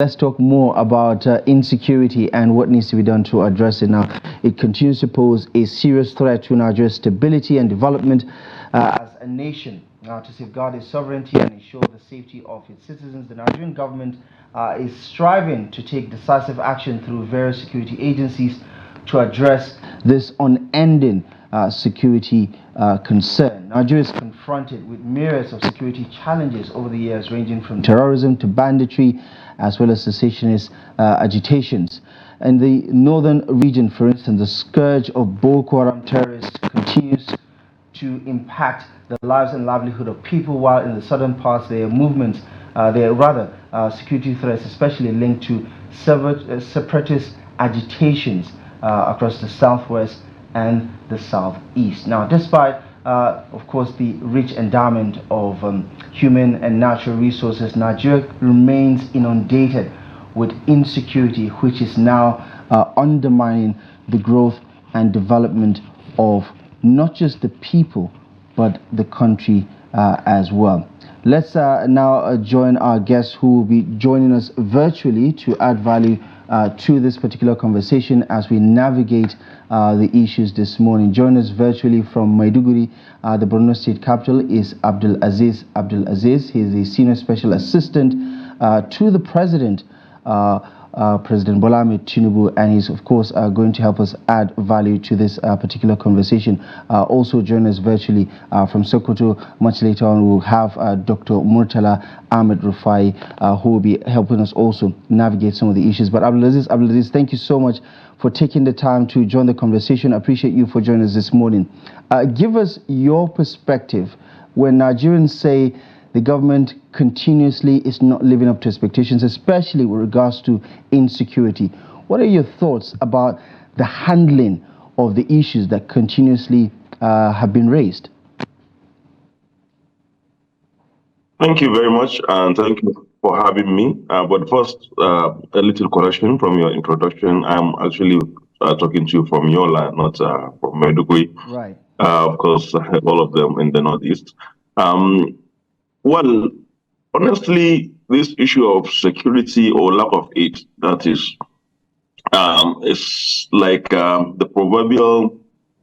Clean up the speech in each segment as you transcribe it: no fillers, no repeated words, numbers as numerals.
Let's talk more about insecurity and what needs to be done to address it. Now, it continues to pose a serious threat to Nigeria's stability and development as a nation. Now, to safeguard its sovereignty and ensure the safety of its citizens, the Nigerian government is striving to take decisive action through various security agencies to address this unending security concern. Nigeria is confronted with myriads of security challenges over the years, ranging from terrorism to banditry, as well as secessionist agitations. In the northern region, for instance, the scourge of Boko Haram terrorists continues to impact the lives and livelihood of people, while in the southern parts there are movements, there are rather security threats, especially linked to separatist agitations across the southwest and the southeast. Now, despite of course, the rich endowment of human and natural resources, Nigeria remains inundated with insecurity, which is now undermining the growth and development of not just the people, but the country as well. Let's now join our guests who will be joining us virtually to add value to this particular conversation as we navigate the issues this morning. Join us virtually from Maiduguri, the Borno State capital, is Abdulaziz Abdulaziz. He is the Senior Special Assistant to the President, President Bola Ahmed Tinubu, and he's of course going to help us add value to this particular conversation. Also join us virtually from Sokoto. Much later on we'll have Dr. Murtalar Ahmed Rufai, who will be helping us also navigate some of the issues. But Abdulaziz, thank you so much for taking the time to join the conversation. I appreciate you for joining us this morning. Give us your perspective when Nigerians say the government continuously is not living up to expectations, especially with regards to insecurity. What are your thoughts about the handling of the issues that continuously have been raised? Thank you very much, and thank you for having me. But first, a little correction from your introduction. I'm actually talking to you from your land, not from Maiduguri. Right. Of course, all of them in the Northeast. Well, honestly, this issue of security or lack of it, that is like the proverbial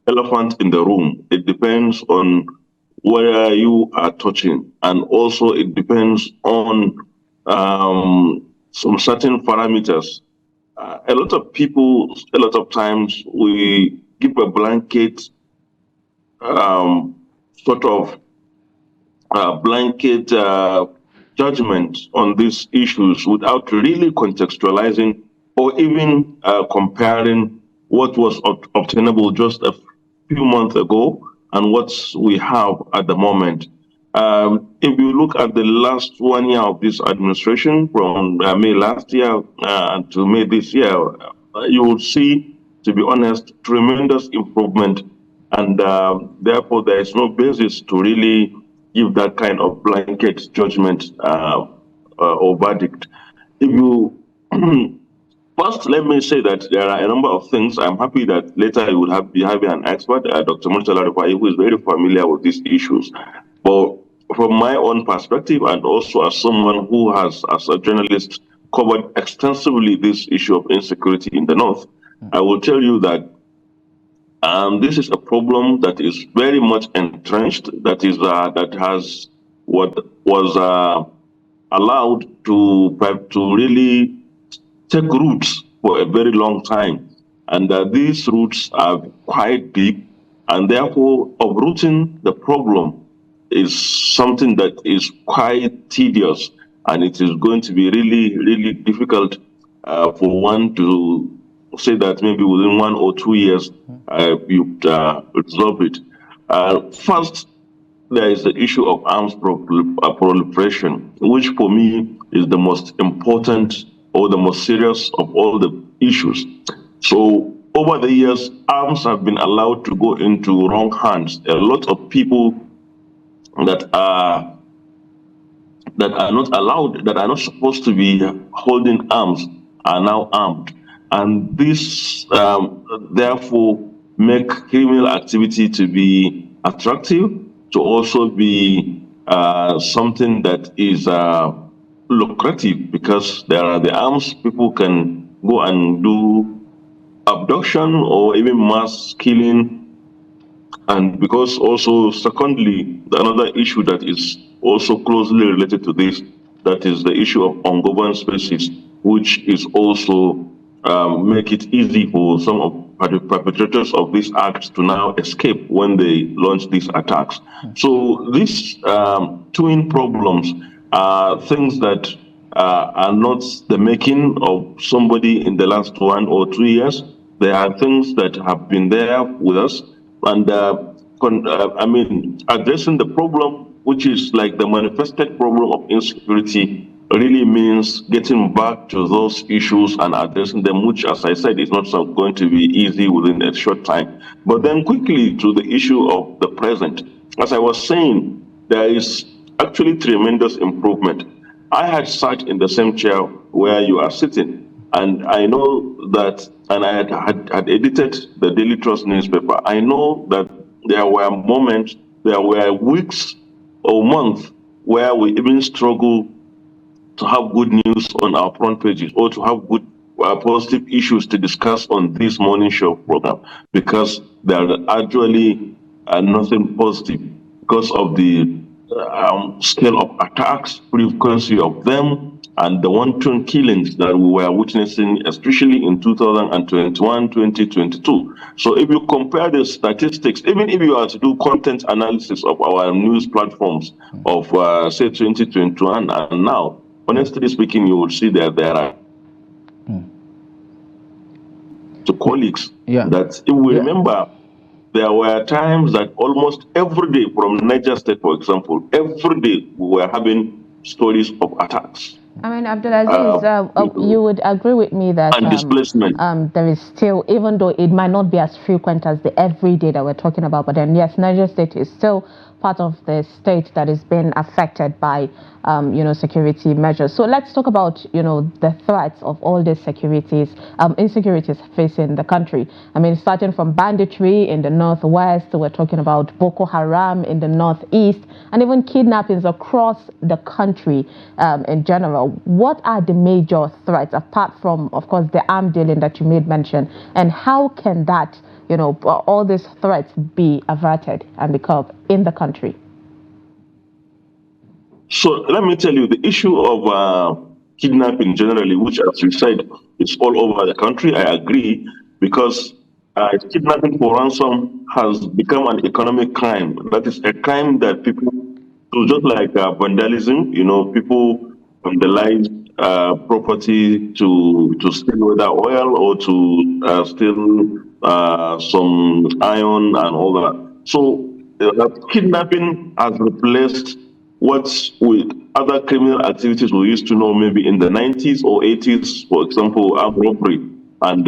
elephant in the room. It depends on where you are touching, and also it depends on some certain parameters. A lot of people, a lot of times, we give a blanket sort of blanket judgment on these issues without really contextualizing or even comparing what was obtainable just a few months ago and what we have at the moment. If you look at the last 1 year of this administration, from May last year to May this year, you will see, to be honest, tremendous improvement, and therefore there is no basis to really give that kind of blanket judgment or verdict. If you first, let me say that there are a number of things. I'm happy that later you will be having an expert, Dr. Murtalar Ahmed, who is very familiar with these issues. But from my own perspective, and also as someone who has, as a journalist, covered extensively this issue of insecurity in the North, I will tell you that this is a problem that is very much entrenched, that has what was allowed to really take roots for a very long time. And these roots are quite deep, and therefore uprooting the problem is something that is quite tedious, and it is going to be really, really difficult for one to say that maybe within 1 or 2 years you resolve it. First, there is the issue of arms proliferation, which for me is the most important or the most serious of all the issues. So over the years, arms have been allowed to go into wrong hands. A lot of people that are not allowed, that are not supposed to be holding arms, are now armed. And this therefore make criminal activity to be attractive, to also be something that is lucrative because there are the arms. People can go and do abduction or even mass killing. And because also, secondly, another issue that is also closely related to this, that is the issue of ungoverned spaces, which is also make it easy for some of the perpetrators of these acts to now escape when they launch these attacks. So these twin problems are things that are not the making of somebody in the last 1 or 2 years. They are things that have been there with us. And addressing the problem, which is like the manifested problem of insecurity, really means getting back to those issues and addressing them, which, as I said, is not going to be easy within a short time. But then quickly to the issue of the present. As I was saying, there is actually tremendous improvement. I had sat in the same chair where you are sitting, and I know that, and I had edited the Daily Trust newspaper. I know that there were moments, there were weeks or months where we even struggled to have good news on our front pages or to have good positive issues to discuss on this morning show program, because there are actually nothing positive because of the scale of attacks, frequency of them, and the wanton killings that we were witnessing, especially in 2021, 2022. So if you compare the statistics, even if you are to do content analysis of our news platforms of, say, 2021 and now, honestly speaking, you will see that there are to colleagues that if we remember, there were times that almost every day from Niger State, for example, every day we were having stories of attacks. I mean, Abdulaziz, you would agree with me that and displacement. There is still, even though it might not be as frequent as the everyday that we're talking about, but then yes, Niger State is still part of the state that is being affected by, security measures. So let's talk about, the threats of all these insecurities facing the country. I mean, starting from banditry in the northwest, we're talking about Boko Haram in the northeast, and even kidnappings across the country in general. What are the major threats, apart from, of course, the arm dealing that you made mention, and how can that, all these threats be averted and be curbed in the country? So let me tell you, the issue of kidnapping generally, which, as you said, is all over the country, I agree, because kidnapping for ransom has become an economic crime. That is a crime that people, so just like vandalism, people vandalize property to steal whether oil or to steal some iron and all that. So kidnapping has replaced what with other criminal activities we used to know maybe in the 90s or 80s, for example, armed robbery and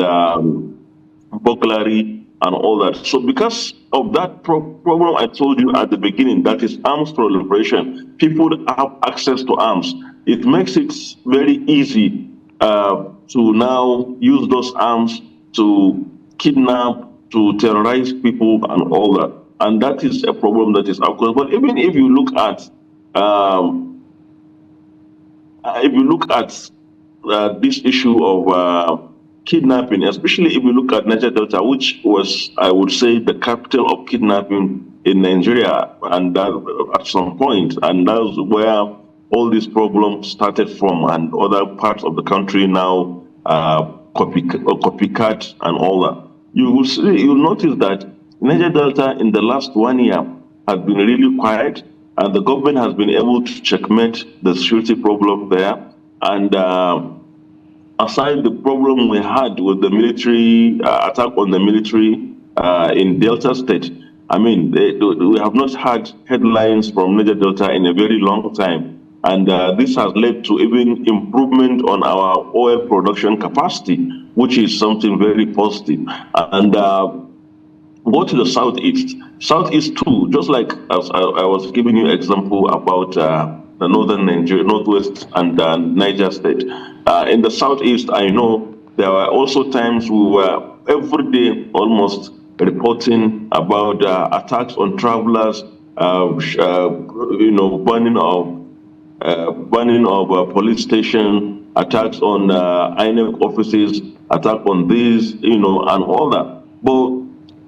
burglary and all that. So because of that problem I told you at the beginning, that is arms proliferation, people have access to arms. It makes it very easy to now use those arms to kidnap, to terrorize people and all that. And that is a problem that is of course. But even if you look at this issue of kidnapping, especially if you look at Niger Delta, which was, I would say, the capital of kidnapping in Nigeria, and that, at some point, and that's where all these problems started from, and other parts of the country now copycat and all that. You'll notice that Niger Delta in the last 1 year has been really quiet, and the government has been able to checkmate the security problem there. And aside the problem we had with the military attack on the military in Delta State, I mean, we have not had headlines from Niger Delta in a very long time. And this has led to even improvement on our oil production capacity, which is something very positive. And go to the southeast. Southeast too, just like as I was giving you example about the northern Nigeria, northwest and Niger State. In the southeast, I know there were also times we were every day almost reporting about attacks on travelers, burning of burning of police station, attacks on INEC offices, attack on these, and all that. But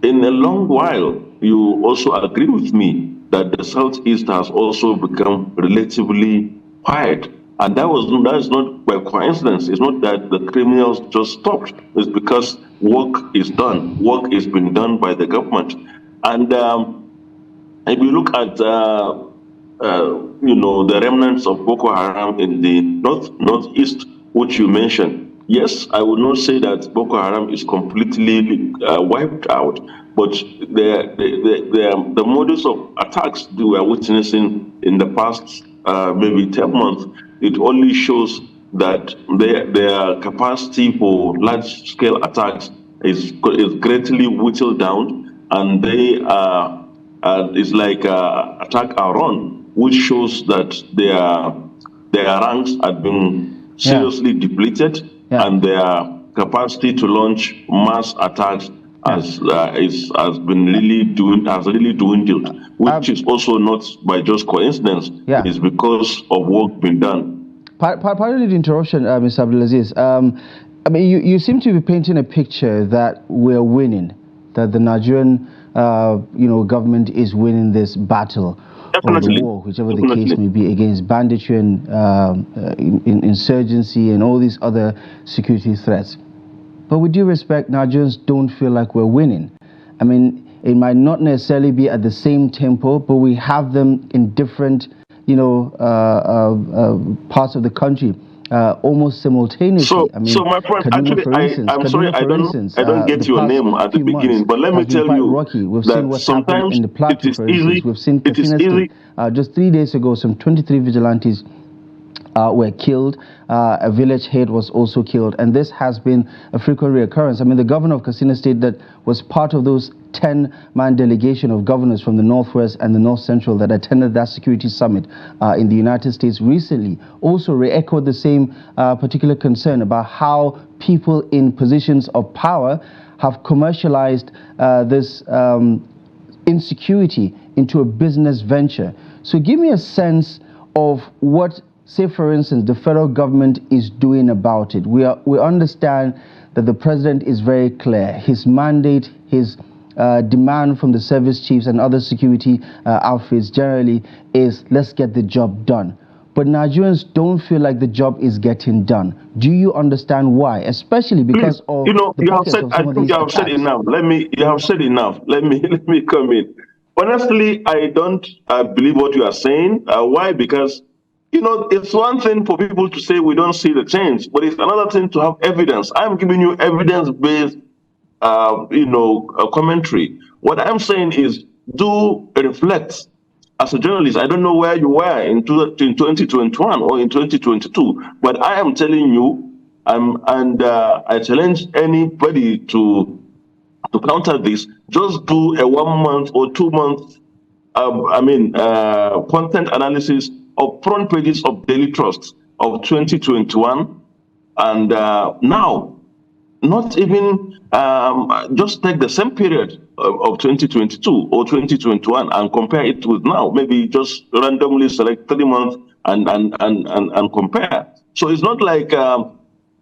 in a long while, you also agree with me that the Southeast has also become relatively quiet. And that is not by coincidence. It's not that the criminals just stopped. It's because work is done. Work is being done by the government. And if you look at the remnants of Boko Haram in the northeast, which you mentioned, yes, I would not say that Boko Haram is completely wiped out, but the modus of attacks we are witnessing in the past maybe 10 months, it only shows that their capacity for large-scale attacks is greatly whittled down, and they are it's like attack and run, which shows that their ranks have been seriously depleted, and their capacity to launch mass attacks has really dwindled, which is also not by just coincidence. It's because of work being done. Pardon the interruption, Mr. Abdulaziz. I mean, you seem to be painting a picture that we're winning, that the Nigerian government is winning this battle or the war, whichever the case may be, against banditry and insurgency and all these other security threats. But with due respect, Nigerians don't feel like we're winning. I mean, it might not necessarily be at the same tempo, but we have them in different, parts of the country. Almost simultaneously. So my friend, Kaduna, I'm sorry, I don't get your name at the beginning, but let me tell you that sometimes in the Plateau, for instance, we've seen just 3 days ago, some 23 vigilantes were killed. A village head was also killed, and this has been a frequent reoccurrence. I mean, the governor of Katsina State that was part of those 10-man delegation of governors from the Northwest and the North Central that attended that security summit in the United States recently also re-echoed the same particular concern about how people in positions of power have commercialized this insecurity into a business venture. So give me a sense of what, say for instance, the federal government is doing about it. We understand that the president is very clear. His mandate, his demand from the service chiefs and other security outfits generally is, let's get the job done. But Nigerians don't feel like the job is getting done. Do you understand why? Especially because of you have said enough. You have said enough. Let me come in. Honestly, I don't believe what you are saying. Why? Because it's one thing for people to say we don't see the change, but it's another thing to have evidence. I'm giving you evidence-based commentary. What I'm saying is, do reflect. As a journalist, I don't know where you were in 2021 or in 2022, but I am telling you, I challenge anybody to counter this. Just do a 1 month or 2 month, content analysis of front pages of Daily Trust of 2021, and now. Not even just take the same period of 2022 or 2021 and compare it with now. Maybe just randomly select 3 months and compare. So it's not like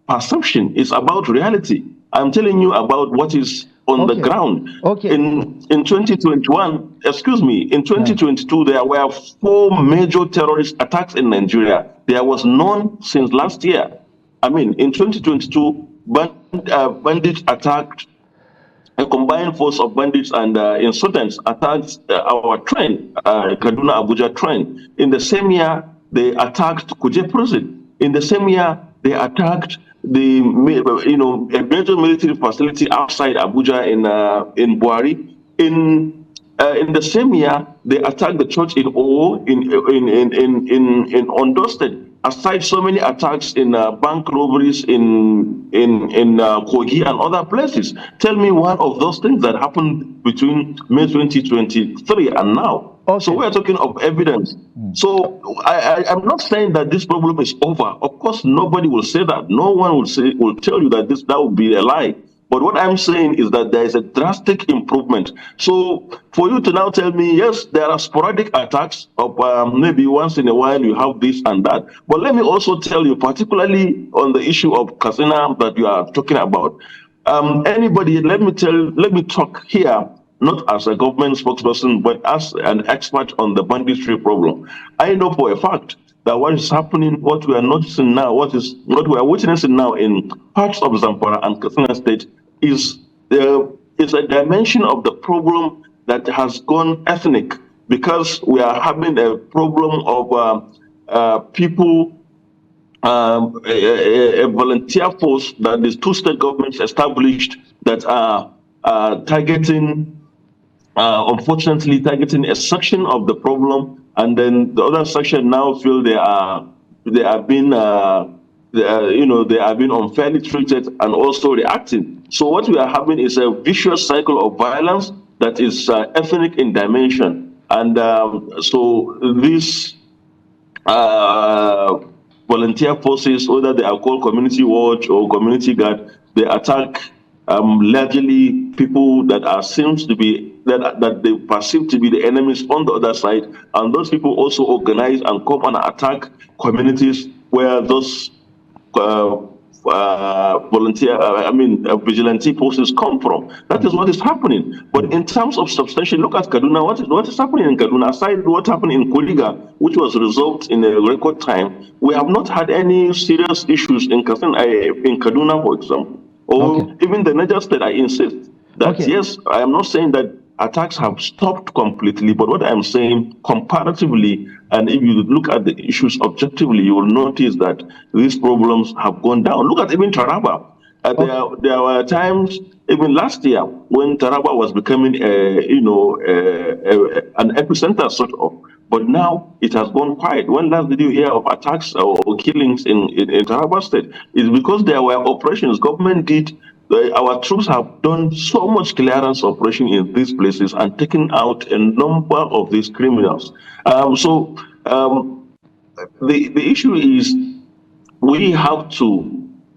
perception; it's about reality. I'm telling you about what is on the ground. In 2021, in 2022 there were 4 major terrorist attacks in Nigeria. There was none since last year. I mean, in 2022. Bandits attacked, a combined force of bandits and insurgents attacked our train, Kaduna Abuja train. In the same year, they attacked Kuje prison. In the same year, they attacked a major military facility outside Abuja in Buhari. In the same year, they attacked the church in Owo in Ondo State. Aside so many attacks in bank robberies in Kogi and other places, tell me one of those things that happened between May 2023 and now. So we're talking of evidence. So I'm not saying that this problem is over. Of course, nobody will say that. No one will tell you that would be a lie. But what I'm saying is that there is a drastic improvement. So for you to now tell me, yes, there are sporadic attacks of maybe once in a while you have this and that. But let me also tell you, particularly on the issue of Kasina that you are talking about, anybody, let me talk here, not as a government spokesperson, but as an expert on the banditry problem. I know for a fact that what is happening, what we are noticing now, what we are witnessing now in parts of Zamfara and Katsina State is a dimension of the problem that has gone ethnic, because we are having a problem of people, a volunteer force that these two state governments established that are targeting, unfortunately, targeting a section of the problem, and then the other section now feel they are being they are being unfairly treated and also reacting. So what we are having is a vicious cycle of violence that is ethnic in dimension, and so these volunteer forces, whether they are called community watch or community guard, they attack largely people that seems to be that they perceive to be the enemies on the other side, and those people also organize and come and attack communities where those vigilante forces come from. That is what is happening. But in terms of substantial, look at Kaduna. What is happening in Kaduna? Aside what happened in Koliga, which was resolved in a record time, we have not had any serious issues in Kaduna, for example, or even the Niger State. I insist that yes, I am not saying that attacks have stopped completely, but what I'm saying comparatively, and if you look at the issues objectively, you will notice that these problems have gone down. Look at even Taraba. There were times, even last year, when Taraba was becoming an epicenter sort of, but now it has gone quiet. When last did you hear of attacks or killings in Taraba State? It's because there were operations government did. Our troops have done so much clearance operation in these places and taken out a number of these criminals. The issue is we have to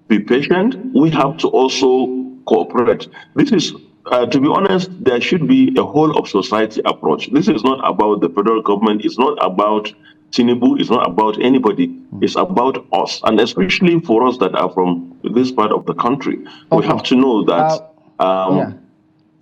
be patient. We have to also cooperate. This is, to be honest, there should be a whole of society approach. This is not about the federal government. It's not about tinubu. It's not about anybody. It's about us, and especially for us that are from this part of the country. We have to know that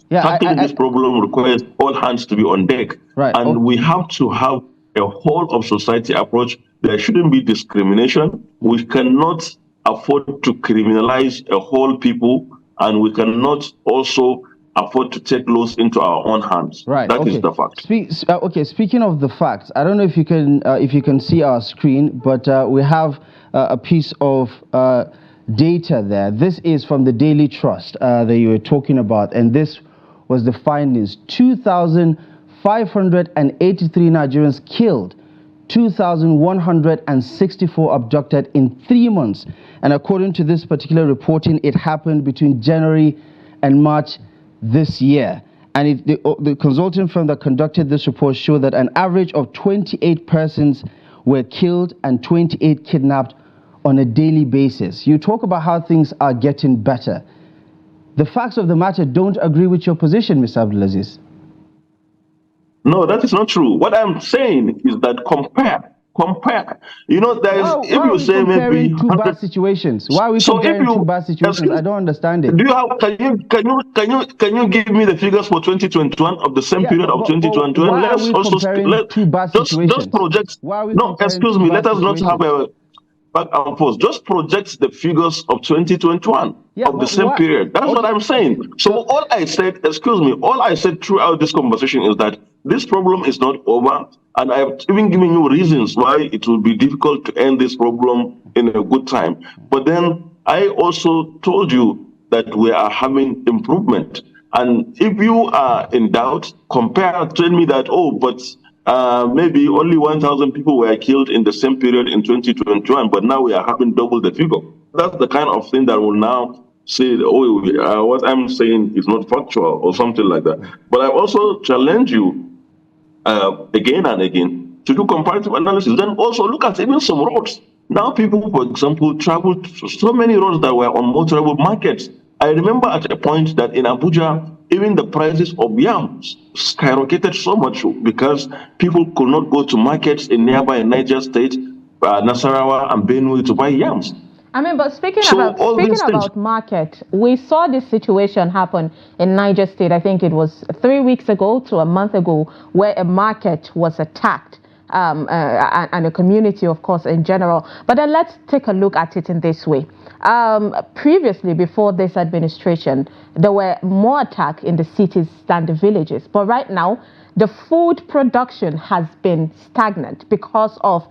tackling this problem requires all hands to be on deck. Right. And we have to have a whole of society approach. There shouldn't be discrimination. We cannot afford to criminalize a whole people, and we cannot also afford to take laws into our own hands. Right. That is the fact. Speaking of the facts, I don't know if you can see our screen, but we have a piece of data there. This is from the Daily Trust that you were talking about, and this was the findings: 2,583 Nigerians killed, 2,164 abducted in 3 months. And according to this particular reporting, it happened between January and March this year. And the consulting firm that conducted this report showed that an average of 28 persons were killed and 28 kidnapped on a daily basis. You talk about how things are getting better. The facts of the matter don't agree with your position, Mr. Abdulaziz. No, that is not true. What I'm saying is that compare. You know, there is. If you say maybe two bad situations, why are we comparing two bad situations? I don't understand it. Do you have? Can you give me the figures for 2021 of the same period of 2021? Let's also two bad situations. Just project. No, excuse me. Let us not have a back and forth. Just project the figures of 2021 of the same period. That's what I'm saying. So all I said, all I said throughout this conversation is that this problem is not over, and I have even given you reasons why it will be difficult to end this problem in a good time. But then I also told you that we are having improvement. And if you are in doubt, tell me that, maybe only 1,000 people were killed in the same period in 2021, but now we are having double the figure. That's the kind of thing that will now say, what I'm saying is not factual or something like that. But I also challenge you again and again to do comparative analysis. Then also look at even some roads. Now people, for example, travel so many roads that were unmotorable, markets I remember at a point that in Abuja, even the prices of yams skyrocketed so much because people could not go to markets in nearby Niger State, Nasarawa, and Benue to buy yams. I mean, but speaking So all these things. about market, we saw this situation happen in Niger State. I think it was 3 weeks ago to a month ago, where a market was attacked, and a community, of course, in general. But then let's take a look at it in this way. Previously, before this administration, there were more attacks in the cities than the villages. But right now, the food production has been stagnant because of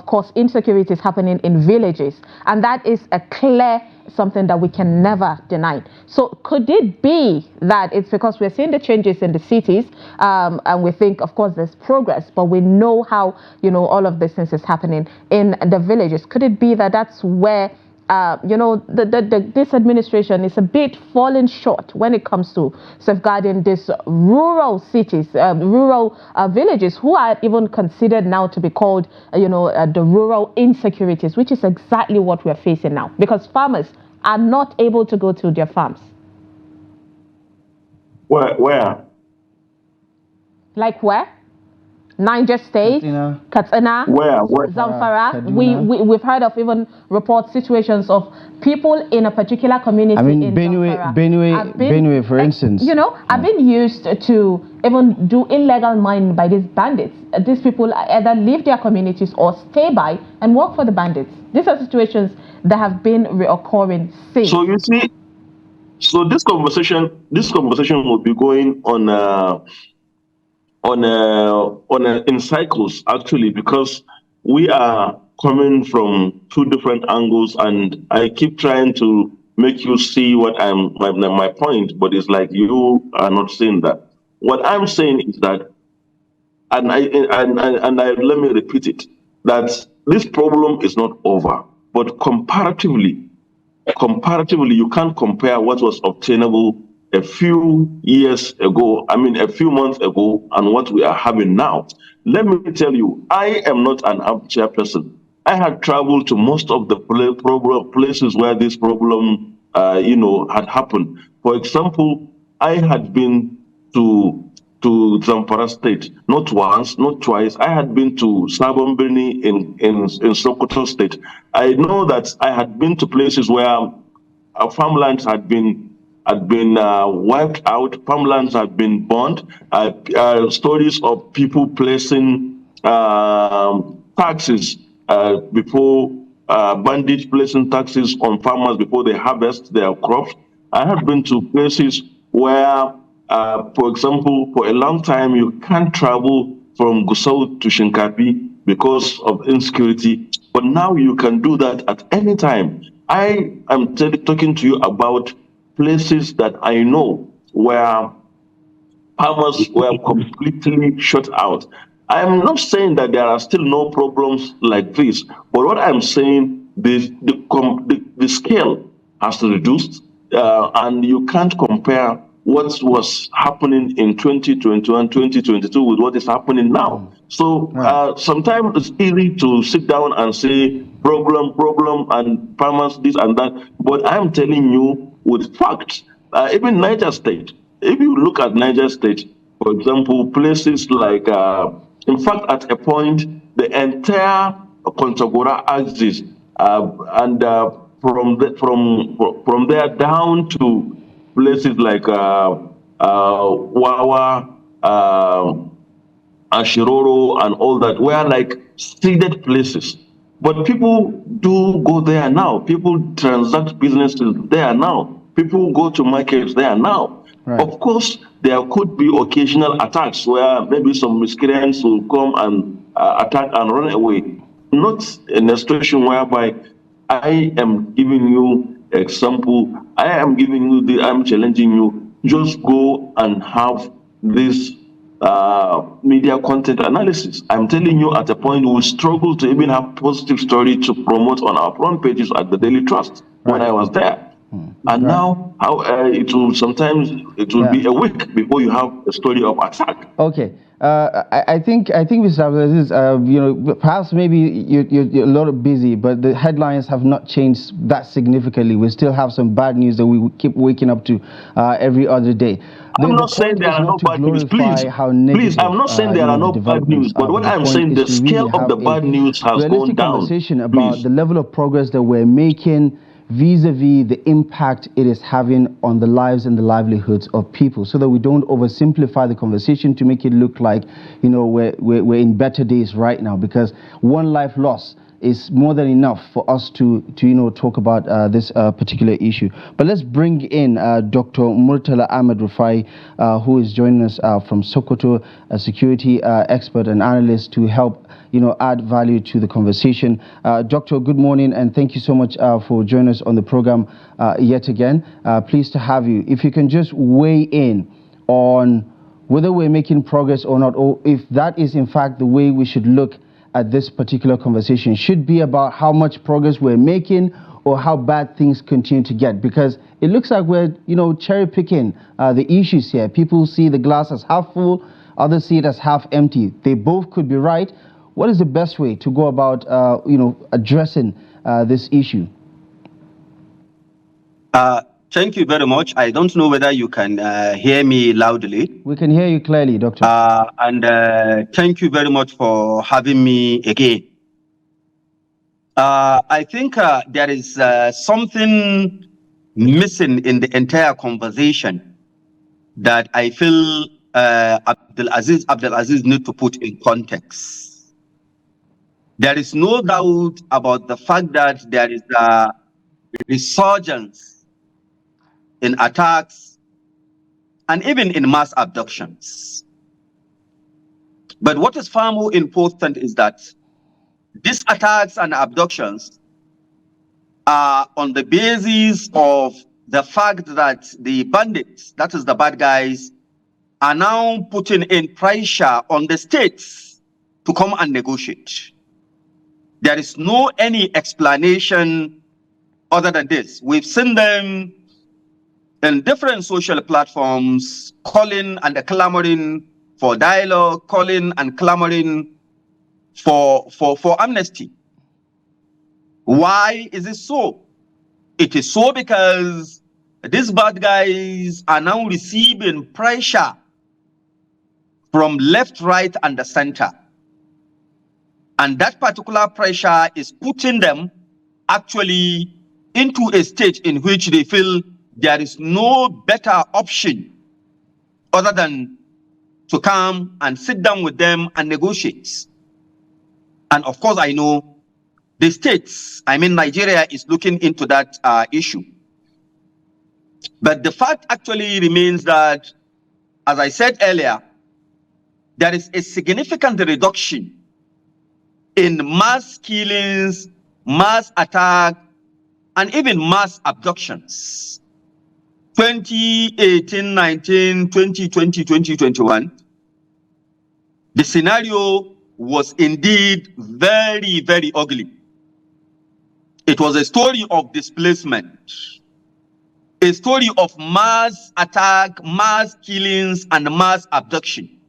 course, insecurity is happening in villages. And that is a clear something that we can never deny. So could it be that it's because we're seeing the changes in the cities, and we think, of course, there's progress, but we know how, all of these things is happening in the villages? Could it be that that's where this administration is a bit falling short when it comes to safeguarding these rural cities, rural villages, who are even considered now to be called, the rural insecurities, which is exactly what we're facing now, because farmers are not able to go to their farms. Where? Like where? Niger State, Katsina, where? Zamfara. We've heard of even report situations of people in a particular community. I mean, in Benue, for instance. Have been used to even do illegal mining by these bandits. These people either leave their communities or stay by and work for the bandits. These are situations that have been reoccurring since. So you see, this conversation will be going on in cycles, actually, because we are coming from two different angles, and I keep trying to make you see what my point, but it's like you are not seeing that. What I'm saying is that, and let me repeat it, that this problem is not over, but comparatively, you can't compare what was obtainable a few years ago, a few months ago, and what we are having now. Let me tell you, I am not an armchair person. I had traveled to most of the places where this problem, had happened. For example, I had been to Zamfara State, not once, not twice. I had been to Sabon Birni in Sokoto State. I know that I had been to places where our farmlands had been wiped out, farmlands have been burned. Stories of people placing taxes before bandits placing taxes on farmers before they harvest their crops. I have been to places where, for example, for a long time you can't travel from Gusau to Shinkapi because of insecurity, but now you can do that at any time. I am talking to you about places that I know where farmers were completely shut out. I'm not saying that there are still no problems like this, but what I'm saying, the scale has reduced, and you can't compare what was happening in 2021, 2022 with what is happening now. So sometimes it's easy to sit down and say problem, and farmers this and that, but I'm telling you with facts. Even Niger State, if you look at Niger State, for example, places like, in fact, at a point, the entire Kontagora axis, and from there down to places like Wawa, Ashiroro, and all that, were like seeded places. But people do go there now. People transact businesses there now. People go to markets there now. Right. Of course, there could be occasional attacks where maybe some miscreants will come and attack and run away. Not in a situation whereby I am giving you example. I'm challenging you. Just go and have this media content analysis. I'm telling you, at a point we struggle to even have positive story to promote on our front pages at the Daily Trust when I was there. And Right. now, it will be a week before you have a story of attack. Okay. I think Mr. Abdulaziz, perhaps maybe you're a little busy, but the headlines have not changed that significantly. We still have some bad news that we keep waking up to every other day. I'm not saying there are no bad news. Please, I'm not saying there are no bad news, but what I'm saying, the scale of the bad news has gone down. Conversation about the level of progress that we're making vis-a-vis the impact it is having on the lives and the livelihoods of people, so that we don't oversimplify the conversation to make it look like, we're in better days right now, because one life lost is more than enough for us to talk about this particular issue. But let's bring in Dr. Murtalar Ahmed Rufai, who is joining us from Sokoto, a security expert and analyst, to help add value to the conversation. Doctor, good morning, and thank you so much for joining us on the program yet again. Pleased to have you. If you can just weigh in on whether we're making progress or not, or if that is in fact the way we should look at this particular conversation. Should be about how much progress we're making or how bad things continue to get, because it looks like we're cherry picking the issues here. People see the glass as half full, others see it as half empty. They both could be right. What is the best way to go about addressing this issue? Thank you very much. I don't know whether you can hear me loudly. We can hear you clearly, Doctor. And thank you very much for having me again. I think there is something missing in the entire conversation that I feel Abdulaziz need to put in context. There is no doubt about the fact that there is a resurgence in attacks and even in mass abductions. But what is far more important is that these attacks and abductions are on the basis of the fact that the bandits, that is the bad guys, are now putting in pressure on the states to come and negotiate. There is no any explanation other than this. We've seen them in different social platforms calling and clamoring for dialogue, calling and clamoring for amnesty. Why is it so? It is so because these bad guys are now receiving pressure from left, right, and the center. And that particular pressure is putting them actually into a stage in which they feel there is no better option other than to come and sit down with them and negotiate. And of course, I know the states, Nigeria is looking into that issue. But the fact actually remains that, as I said earlier, there is a significant reduction in mass killings, mass attack, and even mass abductions. 2018, 19, 2020, 2021, the scenario was indeed very, very ugly. It was a story of displacement, a story of mass attack, mass killings, and mass abduction.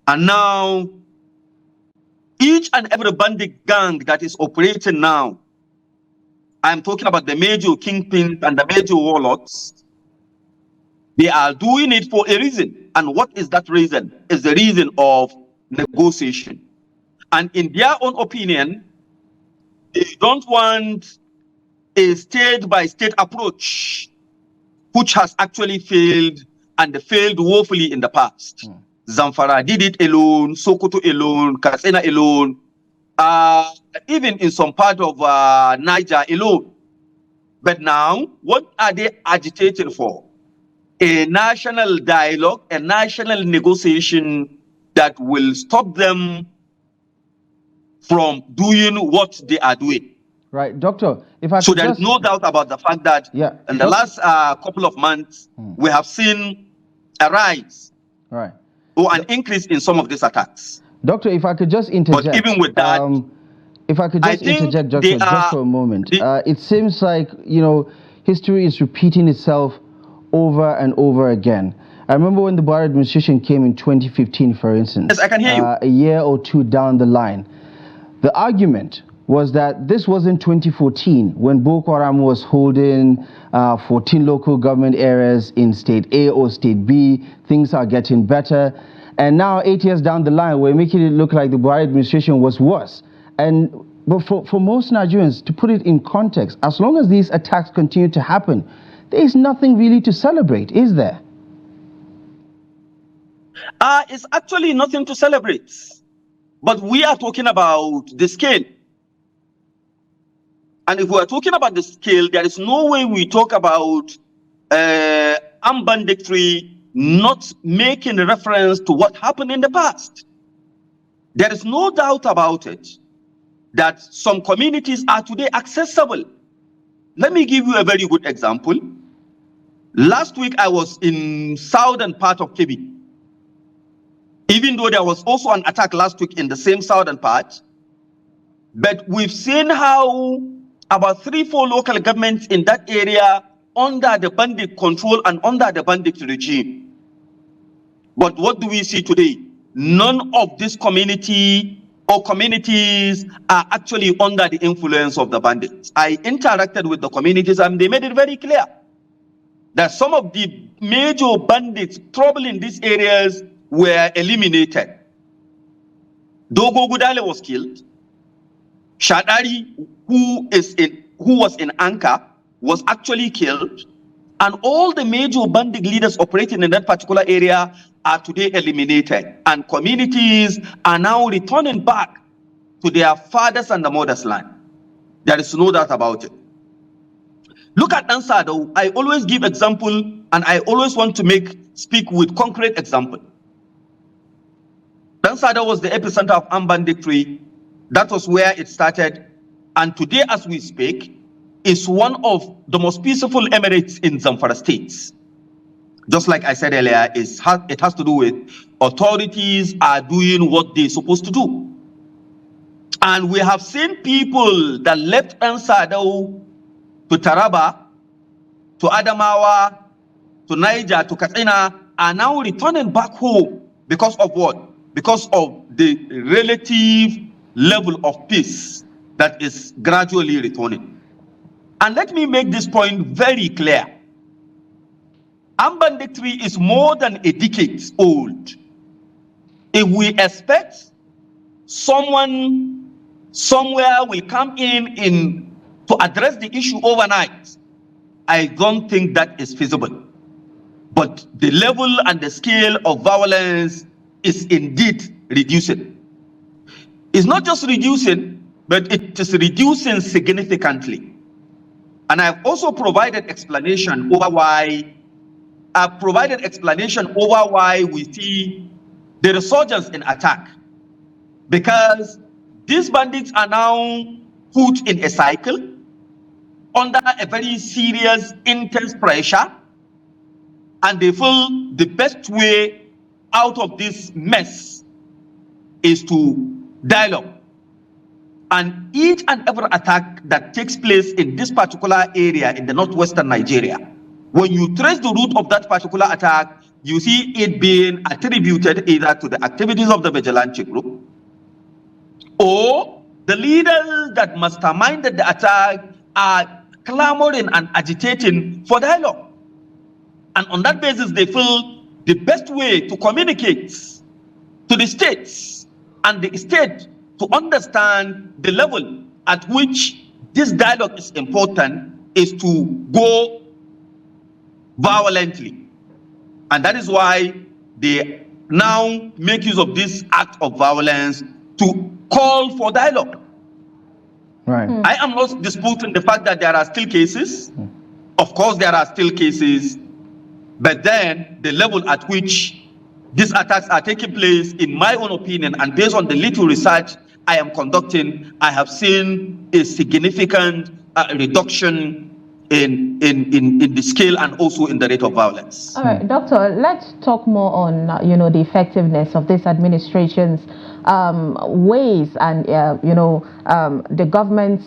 And now, each and every bandit gang that is operating now, I'm talking about the major kingpins and the major warlords, they are doing it for a reason. And what is that reason? It's the reason of negotiation. And in their own opinion, they don't want a state-by-state approach, which has actually failed, and failed woefully in the past. Zamfara did it alone, Sokoto alone, Katsina alone, even in some part of Niger alone. But now, what are they agitating for? A national dialogue, a national negotiation that will stop them from doing what they are doing. Right, Doctor, if I So there is no doubt about the fact that in the last couple of months, we have seen a rise or an increase in some of these attacks. Doctor, if I could just interject. But even with that, if I could just interject, Doctor, just for a moment. It seems like, history is repeating itself over and over again. I remember when the Buhari administration came in 2015, for instance. Yes, I can hear you. A year or two down the line, the argument was that this was in 2014 when Boko Haram was holding 14 local government areas in State A or State B. Things are getting better. And now, 8 years down the line, we're making it look like the Buhari administration was worse. But for most Nigerians, to put it in context, as long as these attacks continue to happen, there is nothing really to celebrate, is there? It's actually nothing to celebrate. But we are talking about the scale. And if we are talking about the scale, there is no way we talk about armed banditry not making reference to what happened in the past. There is no doubt about it that some communities are today accessible. Let me give you a very good example. Last week, I was in southern part of Kebbi. Even though there was also an attack last week in the same southern part, but we've seen how about 3-4 local governments in that area under the bandit control and under the bandit regime. But what do we see today? None of this community or communities are actually under the influence of the bandits. I interacted with the communities and they made it very clear that some of the major bandits troubling these areas were eliminated. Dogo Gudale was killed. Shadari, who was in Anka, was actually killed. And all the major bandit leaders operating in that particular area are today eliminated. And communities are now returning back to their fathers and the mothers' land. There is no doubt about it. Look at Ansado. I always give example and I always want to speak with concrete example. Ansado was the epicenter of armed banditry. That was where it started. And today, as we speak, is one of the most peaceful emirates in Zamfara states. Just like I said earlier, it has to do with authorities are doing what they're supposed to do. And we have seen people that left Ansado to Taraba, to Adamawa, to Niger, to Katsina, are now returning back home because of what? Because of the relative level of peace that is gradually returning. And let me make this point very clear. Armed banditry is more than a decade old. If we expect someone somewhere will come in to address the issue overnight, I don't think that is feasible. But the level and the scale of violence is indeed reducing. It's not just reducing, but it is reducing significantly. And I've also provided explanation over why we see the resurgence in attack. Because these bandits are now put in a cycle under a very serious, intense pressure, and they feel the best way out of this mess is to dialogue. And each and every attack that takes place in this particular area in the northwestern Nigeria, when you trace the root of that particular attack, you see it being attributed either to the activities of the vigilante group or the leaders that masterminded the attack are clamoring and agitating for dialogue. And on that basis, they feel the best way to communicate to the states and the state to understand the level at which this dialogue is important is to go violently. And that is why they now make use of this act of violence to call for dialogue. Right. I am not disputing the fact that there are still cases. Of course, there are still cases. But then the level at which these attacks are taking place, in my own opinion, and based on the little research I am conducting, I have seen a significant reduction in the scale and also in the rate of violence. All right, Doctor, let's talk more on, the effectiveness of this administration's ways and, the government's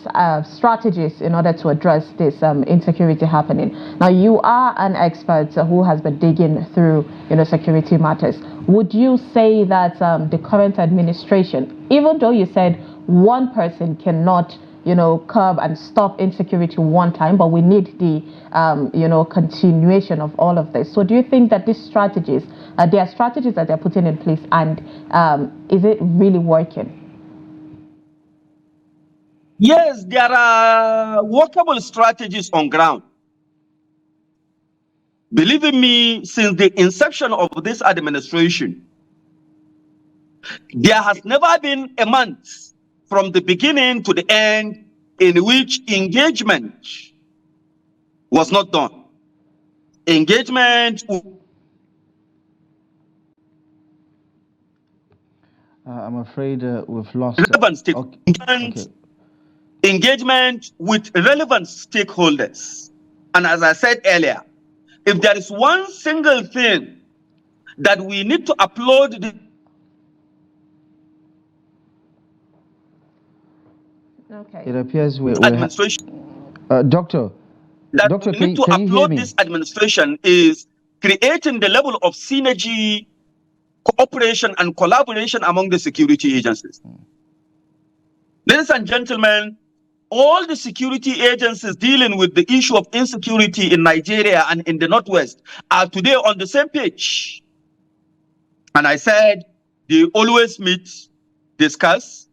strategies in order to address this insecurity happening. Now, you are an expert who has been digging through, security matters. Would you say that the current administration, even though you said one person cannot curb and stop insecurity one time, but we need the, continuation of all of this. So do you think that these strategies, there are strategies that they're putting in place, and is it really working? Yes, there are workable strategies on ground. Believe me, since the inception of this administration, there has never been a month from the beginning to the end in which engagement was not done. Engagement. I'm afraid we've lost. Okay. Engagement with relevant stakeholders. And as I said earlier, if there is one single thing that we need to applaud the It appears we administration. Doctor, we need to applaud this administration is creating the level of synergy, cooperation, and collaboration among the security agencies. Ladies and gentlemen, all the security agencies dealing with the issue of insecurity in Nigeria and in the Northwest are today on the same page. And I said they always meet, discuss,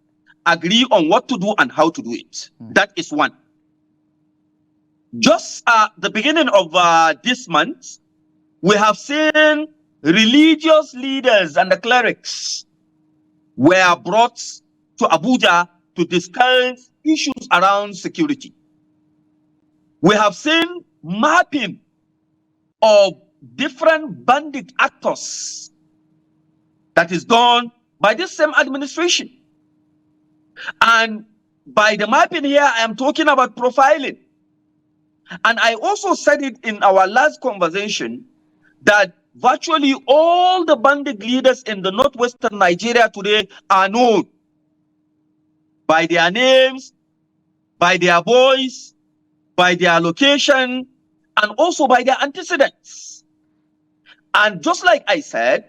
agree on what to do and how to do it. That is one. Just at the beginning of this month, we have seen religious leaders and the clerics were brought to Abuja to discuss issues around security. We have seen mapping of different bandit actors that is done by this same administration. And by the mapping here, I am talking about profiling. And I also said it in our last conversation that virtually all the bandit leaders in the northwestern Nigeria today are known by their names, by their voice, by their location, and also by their antecedents. And just like I said,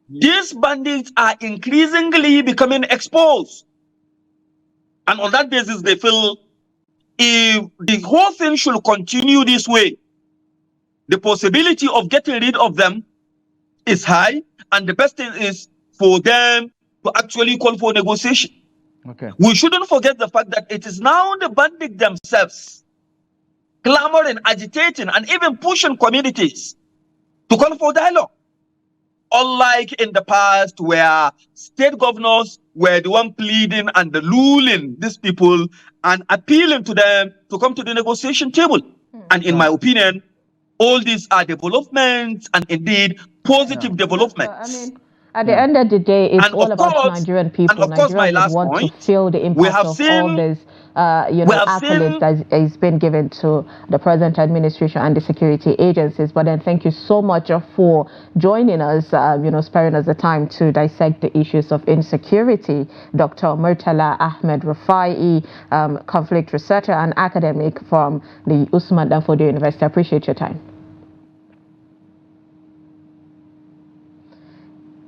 these bandits are increasingly becoming exposed. And on that basis, they feel if the whole thing should continue this way, the possibility of getting rid of them is high, and the best thing is for them to actually call for negotiation. Okay. We shouldn't forget the fact that it is now the bandits themselves clamoring, agitating, and even pushing communities to call for dialogue. Unlike in the past where state governors were the one pleading and lulling these people and appealing to them to come to the negotiation table. And in my opinion, all these are developments and indeed positive developments. At the end of the day, it's all about Nigerian people. Nigerians want to feel the impact of all this, accolades that is being given to the present administration and the security agencies. But then thank you so much for joining us, sparing us the time to dissect the issues of insecurity. Dr. Murtalar Ahmed Rufai, conflict researcher and academic from the Usman Danfodio University. I appreciate your time.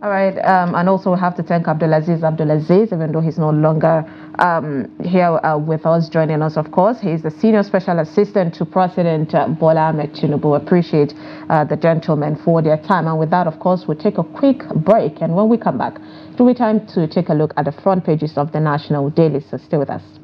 All right, and also we have to thank Abdulaziz Abdulaziz, even though he's no longer here with us, joining us, of course. He's the Senior Special Assistant to President Bola Ahmed Tinubu. Appreciate the gentlemen for their time. And with that, of course, we'll take a quick break. And when we come back, it'll be time to take a look at the front pages of the national daily. So stay with us.